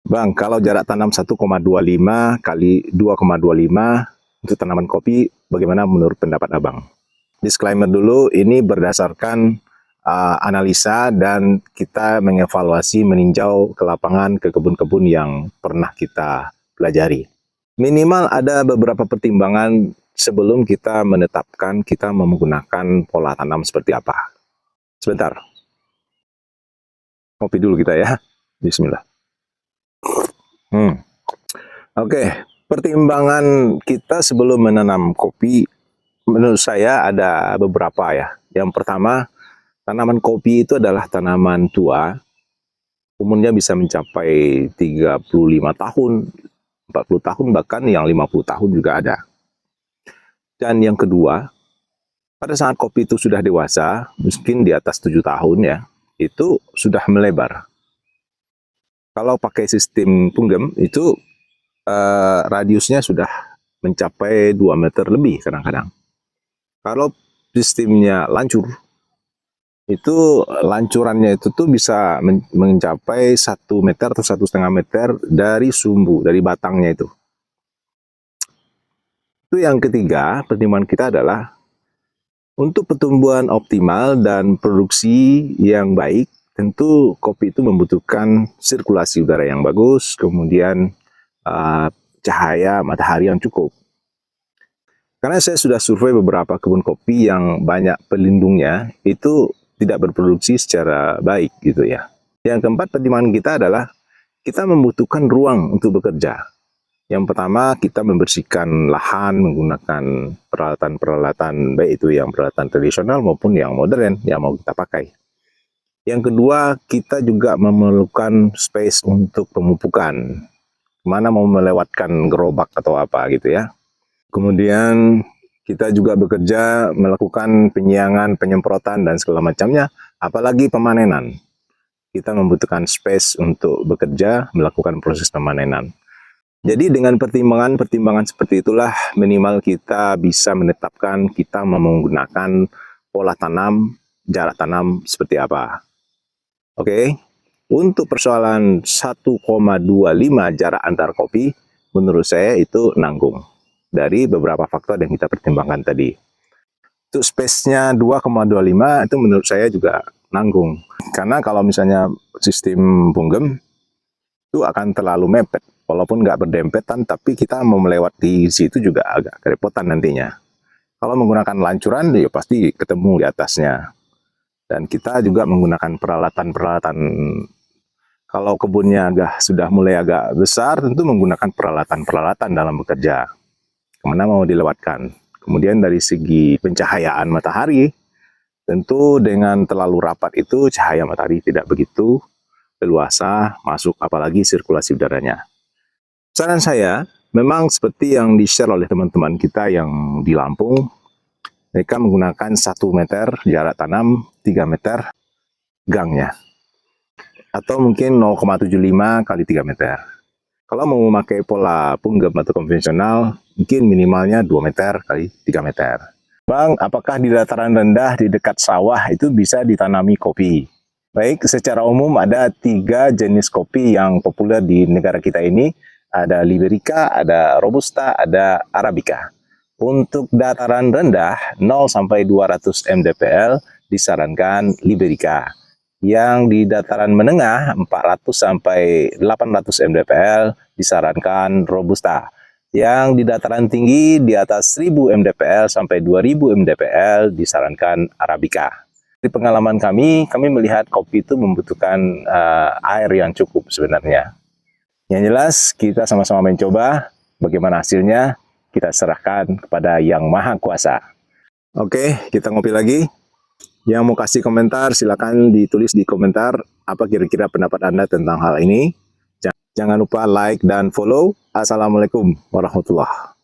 Bang, kalau jarak tanam 1,25 kali 2,25 untuk tanaman kopi, bagaimana menurut pendapat Abang? Disclaimer dulu, ini berdasarkan analisa dan kita mengevaluasi meninjau ke lapangan ke kebun-kebun yang pernah kita pelajari. Minimal ada beberapa pertimbangan sebelum kita menetapkan kita menggunakan pola tanam seperti apa. Sebentar. Kopi dulu kita ya. Bismillah. Oke, pertimbangan kita sebelum menanam kopi menurut saya ada beberapa ya. Yang pertama, tanaman kopi itu adalah tanaman tua. Umurnya bisa mencapai 35 tahun, 40 tahun, bahkan yang 50 tahun juga ada. Dan yang kedua, pada saat kopi itu sudah dewasa, mungkin di atas 7 tahun ya, itu sudah melebar. Kalau pakai sistem punggem, itu radiusnya sudah mencapai 2 meter lebih kadang-kadang. Kalau sistemnya lancur, itu lancurannya itu tuh bisa mencapai 1 meter atau 1,5 meter dari sumbu, dari batangnya itu. Itu yang ketiga, pertimbangan kita adalah untuk pertumbuhan optimal dan produksi yang baik, tentu kopi itu membutuhkan sirkulasi udara yang bagus, kemudian cahaya matahari yang cukup. Karena saya sudah survei beberapa kebun kopi yang banyak pelindungnya, itu tidak berproduksi secara baik gitu ya. Yang keempat, pertimbangan kita adalah kita membutuhkan ruang untuk bekerja. Yang pertama, kita membersihkan lahan menggunakan peralatan-peralatan, baik itu yang peralatan tradisional maupun yang modern yang mau kita pakai. Yang kedua, kita juga memerlukan space untuk pemupukan. Mana mau melewatkan gerobak atau apa gitu ya. Kemudian kita juga bekerja melakukan penyiangan, penyemprotan, dan segala macamnya, apalagi pemanenan. Kita membutuhkan space untuk bekerja, melakukan proses pemanenan. Jadi dengan pertimbangan-pertimbangan seperti itulah minimal kita bisa menetapkan kita menggunakan pola tanam, jarak tanam seperti apa. Oke, untuk persoalan 1,25 jarak antar kopi, menurut saya itu nanggung. Dari beberapa faktor yang kita pertimbangkan tadi. Untuk space-nya 2,25 itu menurut saya juga nanggung. Karena kalau misalnya sistem punggem itu akan terlalu mepet. Walaupun nggak berdempetan, tapi kita mau melewati situ juga agak kerepotan nantinya. Kalau menggunakan lancuran, ya pasti ketemu di atasnya. Dan kita juga menggunakan peralatan-peralatan. Kalau kebunnya sudah mulai agak besar, tentu menggunakan peralatan-peralatan dalam bekerja. Kemana mau dilewatkan. Kemudian dari segi pencahayaan matahari, tentu dengan terlalu rapat itu cahaya matahari tidak begitu leluasa masuk, apalagi sirkulasi udaranya. Saran saya, memang seperti yang di-share oleh teman-teman kita yang di Lampung, mereka menggunakan 1 meter jarak tanam, 3 meter gangnya. Atau mungkin 0,75 kali 3 meter. Kalau mau memakai pola punggem atau konvensional, mungkin minimalnya 2 meter kali 3 meter. Bang, apakah di dataran rendah di dekat sawah itu bisa ditanami kopi? Baik, secara umum ada 3 jenis kopi yang populer di negara kita ini. Ada Liberica, ada Robusta, ada Arabica. Untuk dataran rendah 0 sampai 200 mdpl disarankan Liberica. Yang di dataran menengah 400 sampai 800 mdpl disarankan Robusta. Yang di dataran tinggi di atas 1000 mdpl sampai 2000 mdpl disarankan Arabica. Di pengalaman kami melihat kopi itu membutuhkan air yang cukup sebenarnya. Yang jelas kita sama-sama mencoba, bagaimana hasilnya kita serahkan kepada Yang Maha Kuasa. Oke, kita ngopi lagi. Yang mau kasih komentar, silakan ditulis di komentar apa kira-kira pendapat Anda tentang hal ini. Jangan lupa like dan follow. Assalamualaikum warahmatullahi wabarakatuh.